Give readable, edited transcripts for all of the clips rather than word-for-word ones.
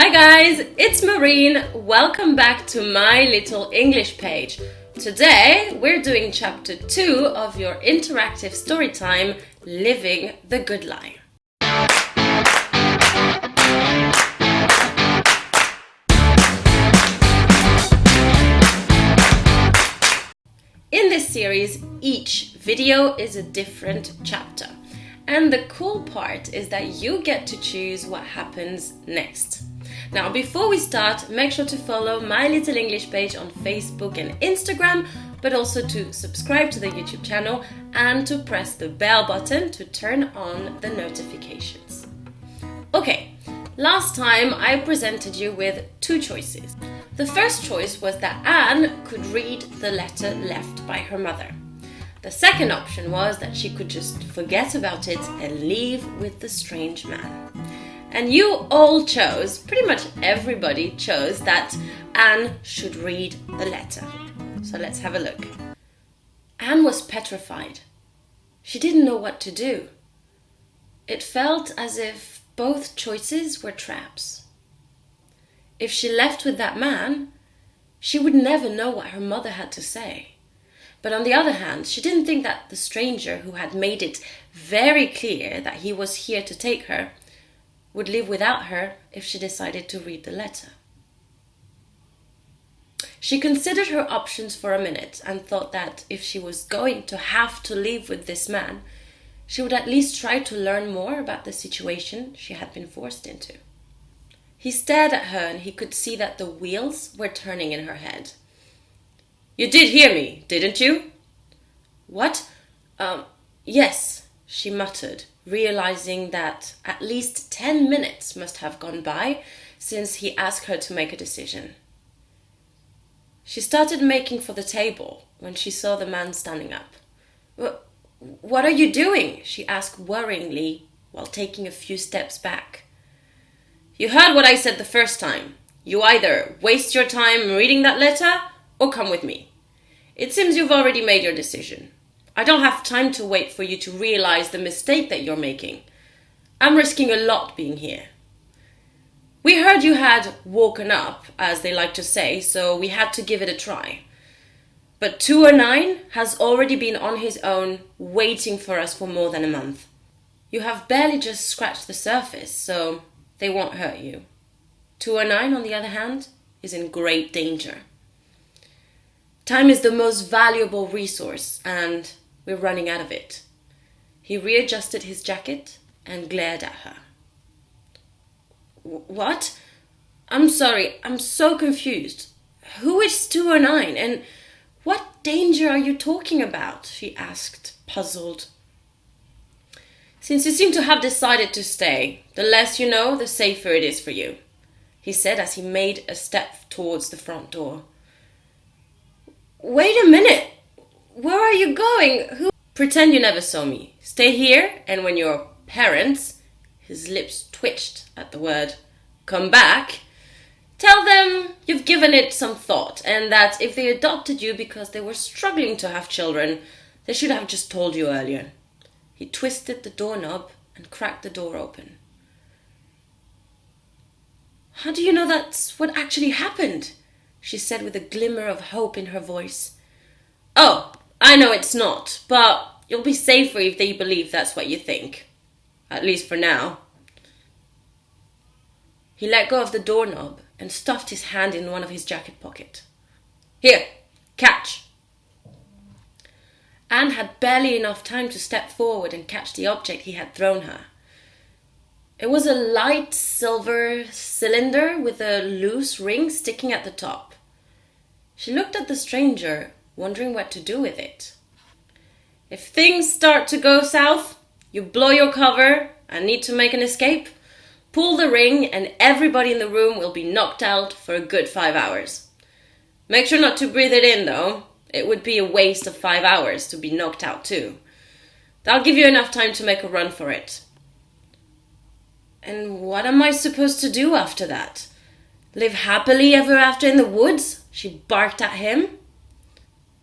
Hi guys, it's Maureen. Welcome back to my little English page. Today we're doing chapter 2 of your interactive story time, Living the Good Life. In this series, each video is a different chapter. And the cool part is that you get to choose what happens next. Now, before we start, make sure to follow my little English page on Facebook and Instagram, but also to subscribe to the YouTube channel and to press the bell button to turn on the notifications. Okay, last time I presented you with two choices. The first choice was that Anne could read the letter left by her mother. The second option was that she could just forget about it and leave with the strange man. And you all chose, pretty much everybody chose, that Anne should read the letter. So let's have a look. Anne was petrified. She didn't know what to do. It felt as if both choices were traps. If she left with that man, she would never know what her mother had to say. But on the other hand, she didn't think that the stranger who had made it very clear that he was here to take her would live without her if she decided to read the letter. She considered her options for a minute and thought that if she was going to have to live with this man, she would at least try to learn more about the situation she had been forced into. He stared at her and he could see that the wheels were turning in her head. "You did hear me, didn't you?" "What? Yes," she muttered, realizing that at least 10 minutes must have gone by since he asked her to make a decision. She started making for the table when she saw the man standing up. "What are you doing?" she asked worryingly while taking a few steps back. "You heard what I said the first time. You either waste your time reading that letter or come with me. It seems you've already made your decision. I don't have time to wait for you to realize the mistake that you're making. I'm risking a lot being here. We heard you had woken up, as they like to say, so we had to give it a try. But 209 has already been on his own, waiting for us for more than a month. You have barely just scratched the surface, so they won't hurt you. 209, on the other hand, is in great danger. Time is the most valuable resource, and we're running out of it." He readjusted his jacket and glared at her. "What? I'm sorry, I'm so confused. Who is 209, and what danger are you talking about?" she asked, puzzled. "Since you seem to have decided to stay, the less you know, the safer it is for you," he said as he made a step towards the front door. "Wait a minute! Where are you going? Who—" "Pretend you never saw me. Stay here, and when your parents," his lips twitched at the word, "come back, tell them you've given it some thought, and that if they adopted you because they were struggling to have children, they should have just told you earlier." He twisted the doorknob and cracked the door open. "How do you know that's what actually happened?" she said with a glimmer of hope in her voice. "Oh, I know it's not, but you'll be safer if they believe that's what you think. At least for now." He let go of the doorknob and stuffed his hand in one of his jacket pockets. "Here, catch." Anne had barely enough time to step forward and catch the object he had thrown her. It was a light silver cylinder with a loose ring sticking at the top. She looked at the stranger, wondering what to do with it. "If things start to go south, you blow your cover and need to make an escape, pull the ring and everybody in the room will be knocked out for a good 5 hours. Make sure not to breathe it in though. It would be a waste of 5 hours to be knocked out too. That'll give you enough time to make a run for it." "And what am I supposed to do after that? Live happily ever after in the woods?" she barked at him.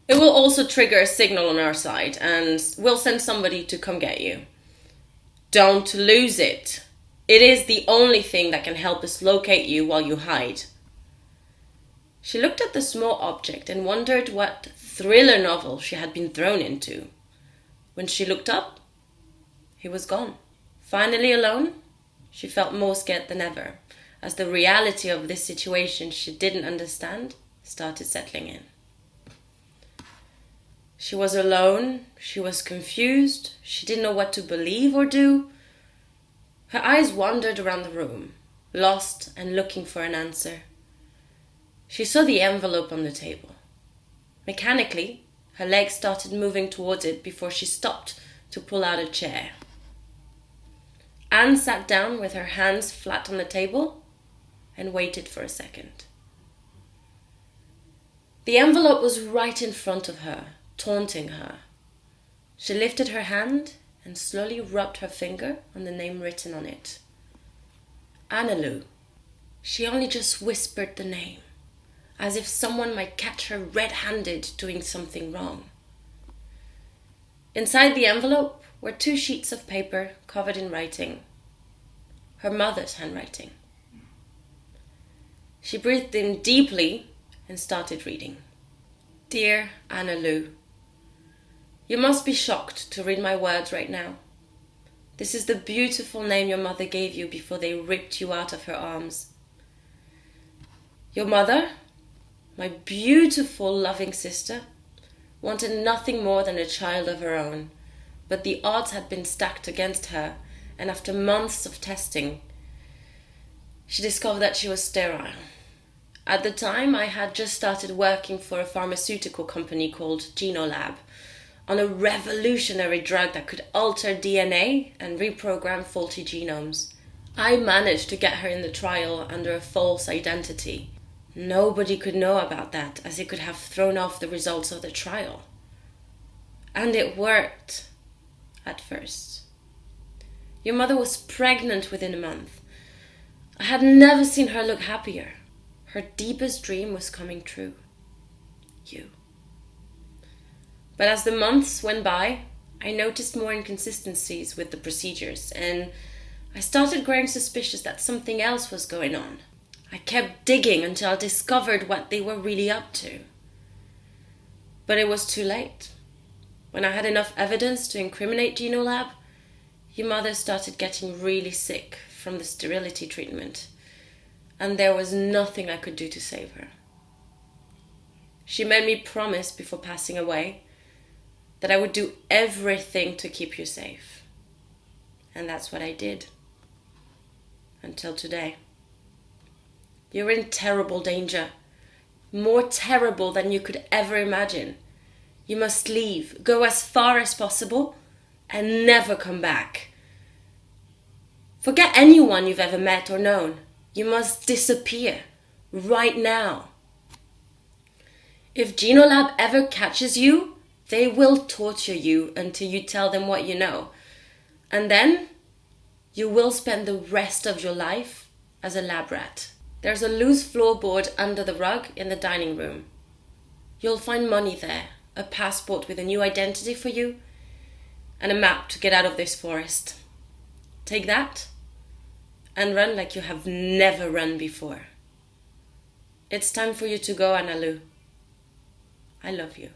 "It will also trigger a signal on our side, and we'll send somebody to come get you. Don't lose it. It is the only thing that can help us locate you while you hide. She looked at the small object and wondered what thriller novel she had been thrown into. When she looked up, he was gone. Finally alone, she felt more scared than ever, as the reality of this situation she didn't understand started settling in. She was alone, she was confused, she didn't know what to believe or do. Her eyes wandered around the room, lost and looking for an answer. She saw the envelope on the table. Mechanically, her legs started moving towards it before she stopped to pull out a chair. Anne sat down with her hands flat on the table and waited for a second. The envelope was right in front of her, taunting her. She lifted her hand and slowly rubbed her finger on the name written on it. Annalou. She only just whispered the name, as if someone might catch her red-handed doing something wrong. Inside the envelope were 2 sheets of paper covered in writing. Her mother's handwriting. She breathed in deeply and started reading. Dear Annalou, you must be shocked to read my words right now. This is the beautiful name your mother gave you before they ripped you out of her arms. Your mother, my beautiful, loving sister, wanted nothing more than a child of her own, but the odds had been stacked against her, and after months of testing, she discovered that she was sterile. At the time, I had just started working for a pharmaceutical company called Genolab on a revolutionary drug that could alter DNA and reprogram faulty genomes. I managed to get her in the trial under a false identity. Nobody could know about that, as it could have thrown off the results of the trial. And it worked, at first. Your mother was pregnant within a month. I had never seen her look happier. Her deepest dream was coming true. You. But as the months went by, I noticed more inconsistencies with the procedures, and I started growing suspicious that something else was going on. I kept digging until I discovered what they were really up to. But it was too late. When I had enough evidence to incriminate Genolab, your mother started getting really sick from the sterility treatment, and there was nothing I could do to save her. She made me promise before passing away that I would do everything to keep you safe. And that's what I did. Until today. You're in terrible danger. More terrible than you could ever imagine. You must leave, go as far as possible, and never come back. Forget anyone you've ever met or known. You must disappear. Right now. If Genolab ever catches you, they will torture you until you tell them what you know. And then you will spend the rest of your life as a lab rat. There's a loose floorboard under the rug in the dining room. You'll find money there, a passport with a new identity for you, and a map to get out of this forest. Take that and run like you have never run before. It's time for you to go, Annalou. I love you.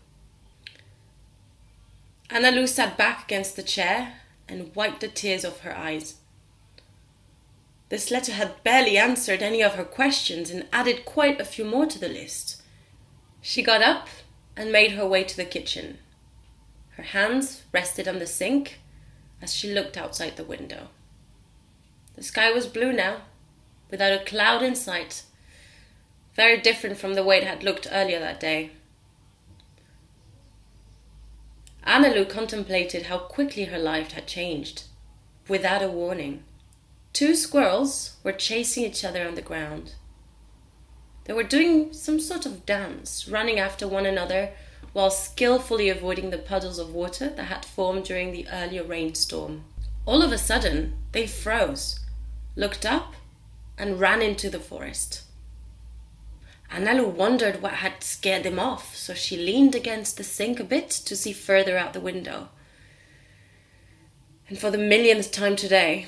Annalou sat back against the chair and wiped the tears off her eyes. This letter had barely answered any of her questions and added quite a few more to the list. She got up and made her way to the kitchen. Her hands rested on the sink as she looked outside the window. The sky was blue now, without a cloud in sight, very different from the way it had looked earlier that day. Annalou contemplated how quickly her life had changed, without a warning. 2 squirrels were chasing each other on the ground. They were doing some sort of dance, running after one another while skillfully avoiding the puddles of water that had formed during the earlier rainstorm. All of a sudden, they froze, looked up, and ran into the forest. Annalou wondered what had scared them off, so she leaned against the sink a bit to see further out the window. And for the millionth time today,